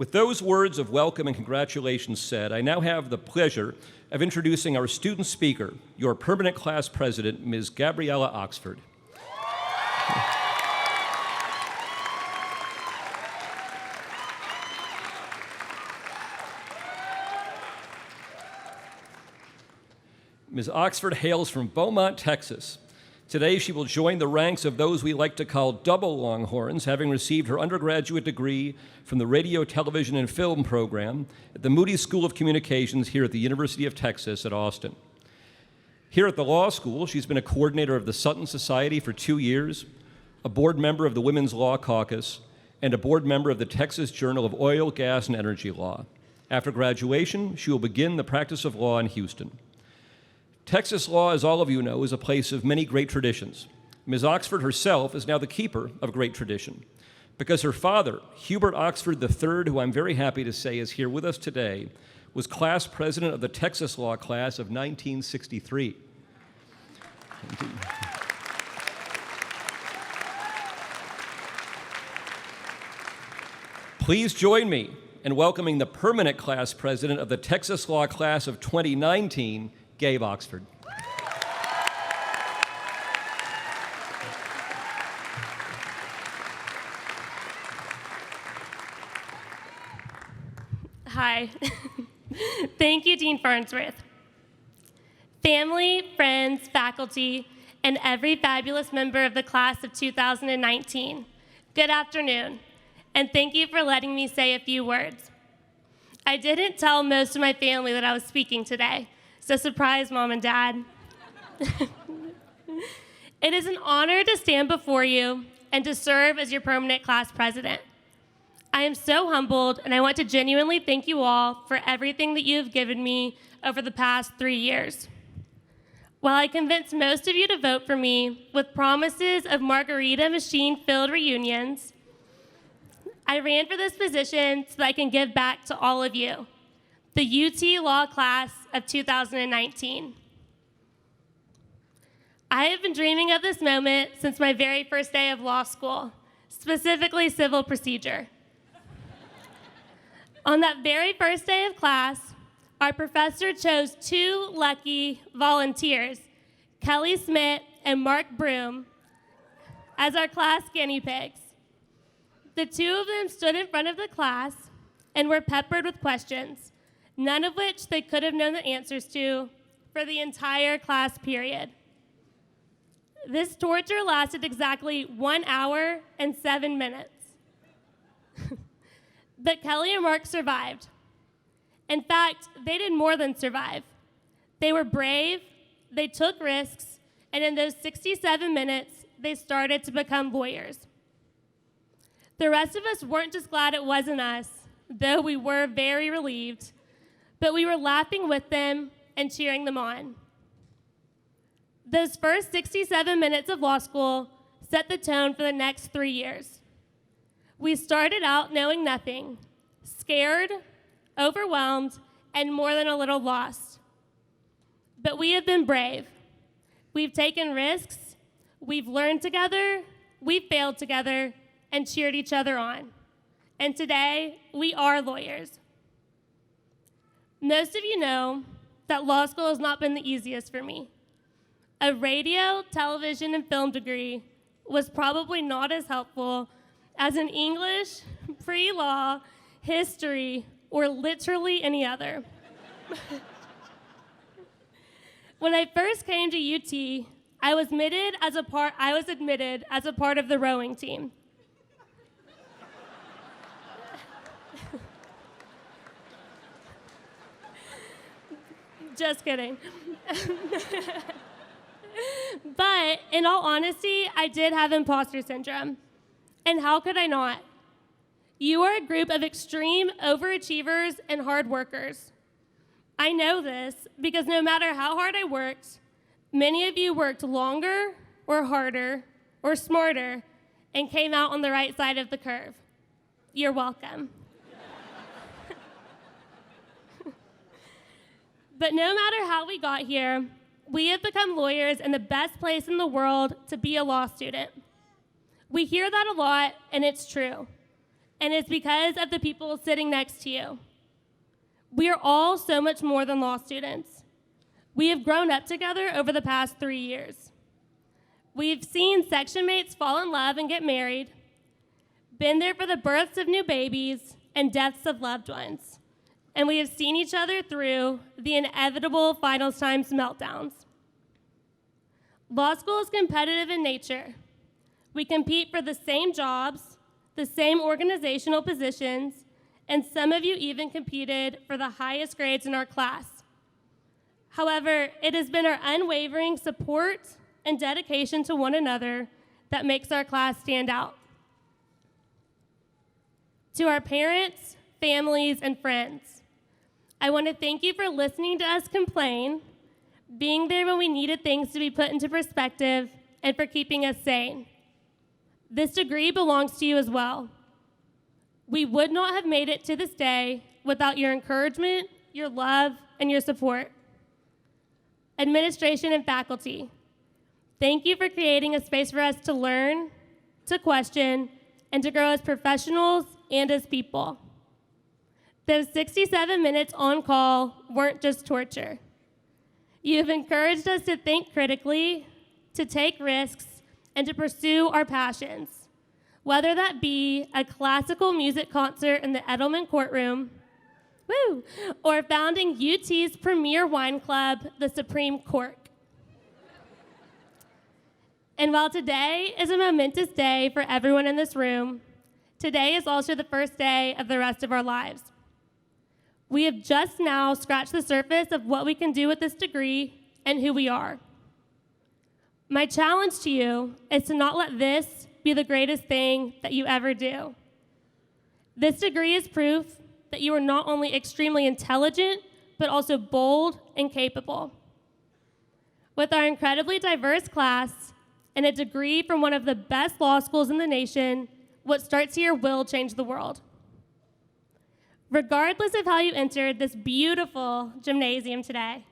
With those words of welcome and congratulations said, I now have the pleasure of introducing our student speaker, your permanent class president, Ms. Gabriella Oxford. Ms. Oxford hails from Beaumont, Texas. Today, she will join the ranks of those we like to call double Longhorns, having received her undergraduate degree from the Radio, Television, and Film program at the Moody School of Communications here at the University of Texas at Austin. Here at the law school, she's been a coordinator of the Sutton Society for 2 years, a board member of the Women's Law Caucus, and a board member of the Texas Journal of Oil, Gas, and Energy Law. After graduation, she will begin the practice of law in Houston. Texas law, as all of you know, is a place of many great traditions. Ms. Oxford herself is now the keeper of great tradition because her father, Hubert Oxford III, who I'm very happy to say is here with us today, was class president of the Texas law class of 1963. Please join me in welcoming the permanent class president of the Texas law class of 2019, Gabe Oxford. Hi. Thank you, Dean Farnsworth. Family, friends, faculty, and every fabulous member of the class of 2019, good afternoon, and thank you for letting me say a few words. I didn't tell most of my family that I was speaking today, so surprise, Mom and Dad. It is an honor to stand before you and to serve as your permanent class president. I am so humbled, and I want to genuinely thank you all for everything that you have given me over the past 3 years. While I convinced most of you to vote for me with promises of margarita machine-filled reunions, I ran for this position so that I can give back to all of you, the UT Law class of 2019. I have been dreaming of this moment since my very first day of law school, specifically civil procedure. On that very first day of class, our professor chose 2 lucky volunteers, Kelly Smith and Mark Broom, as our class guinea pigs. The 2 of them stood in front of the class and were peppered with questions, none of which they could have known the answers to for the entire class period. This torture lasted exactly 1 hour and 7 minutes. But Kelly and Mark survived. In fact, they did more than survive. They were brave, they took risks, and in those 67 minutes, they started to become lawyers. The rest of us weren't just glad it wasn't us, though we were very relieved, but we were laughing with them and cheering them on. Those first 67 minutes of law school set the tone for the next 3 years. We started out knowing nothing, scared, overwhelmed, and more than a little lost. But we have been brave. We've taken risks, we've learned together, we've failed together, and cheered each other on. And today, we are lawyers. Most of you know that law school has not been the easiest for me. A radio, television, and film degree was probably not as helpful as an English, pre-law, history, or literally any other. When I first came to UT, I was admitted as a part of the rowing team. Just kidding. But in all honesty, I did have imposter syndrome. And how could I not? You are a group of extreme overachievers and hard workers. I know this because no matter how hard I worked, many of you worked longer or harder or smarter and came out on the right side of the curve. You're welcome. But no matter how we got here, we have become lawyers in the best place in the world to be a law student. We hear that a lot, and it's true. and it's because of the people sitting next to you. We are all so much more than law students. We have grown up together over the past 3 years. We've seen section mates fall in love and get married, been there for the births of new babies and deaths of loved ones, and we have seen each other through the inevitable finals times meltdowns. Law school is competitive in nature. We compete for the same jobs, the same organizational positions, and some of you even competed for the highest grades in our class. However, it has been our unwavering support and dedication to one another that makes our class stand out. To our parents, families, and friends, I want to thank you for listening to us complain, being there when we needed things to be put into perspective, and for keeping us sane. This degree belongs to you as well. We would not have made it to this day without your encouragement, your love, and your support. Administration and faculty, thank you for creating a space for us to learn, to question, and to grow as professionals and as people. Those 67 minutes on call weren't just torture. You have encouraged us to think critically, to take risks, and to pursue our passions, whether that be a classical music concert in the Edelman courtroom, or founding UT's premier wine club, the Supreme Court. And while today is a momentous day for everyone in this room, today is also the first day of the rest of our lives. We have just now scratched the surface of what we can do with this degree and who we are. My challenge to you is to not let this be the greatest thing that you ever do. This degree is proof that you are not only extremely intelligent, but also bold and capable. With our incredibly diverse class and a degree from one of the best law schools in the nation, what starts here will change the world. Regardless of how you entered this beautiful gymnasium today,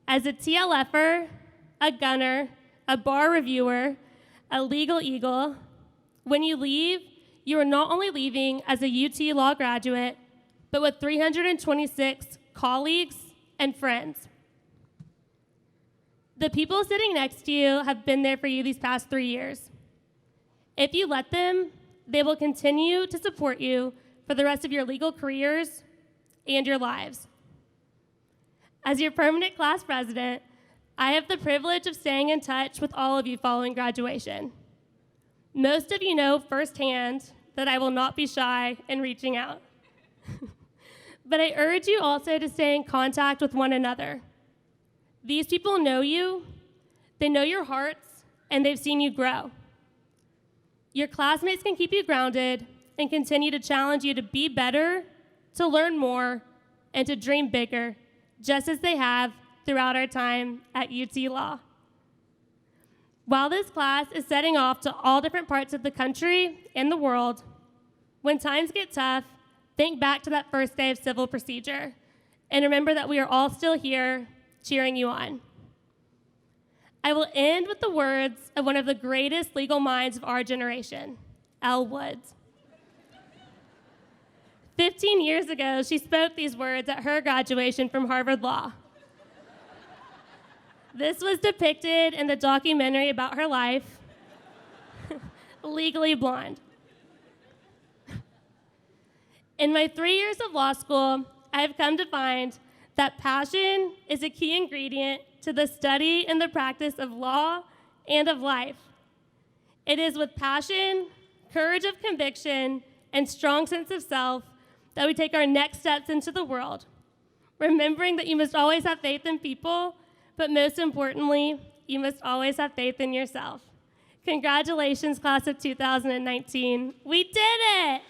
as a TLFer, a gunner, a bar reviewer, a legal eagle, when you leave, you are not only leaving as a UT Law graduate, but with 326 colleagues and friends. The people sitting next to you have been there for you these past 3 years. If you let them, they will continue to support you for the rest of your legal careers and your lives. As your permanent class president, I have the privilege of staying in touch with all of you following graduation. Most of you know firsthand that I will not be shy in reaching out. But I urge you also to stay in contact with one another. These people know you, they know your hearts, and they've seen you grow. Your classmates can keep you grounded and continue to challenge you to be better, to learn more, and to dream bigger, just as they have throughout our time at UT Law. While this class is setting off to all different parts of the country and the world, when times get tough, think back to that first day of civil procedure and remember that we are all still here cheering you on. I will end with the words of one of the greatest legal minds of our generation, Elle Woods. 15 years ago, she spoke these words at her graduation from Harvard Law. This was depicted in the documentary about her life, Legally Blonde. In my 3 years of law school, I have come to find that passion is a key ingredient to the study and the practice of law and of life. It is with passion, courage of conviction, and strong sense of self that we take our next steps into the world, remembering that you must always have faith in people, but most importantly, you must always have faith in yourself. Congratulations, class of 2019. We did it!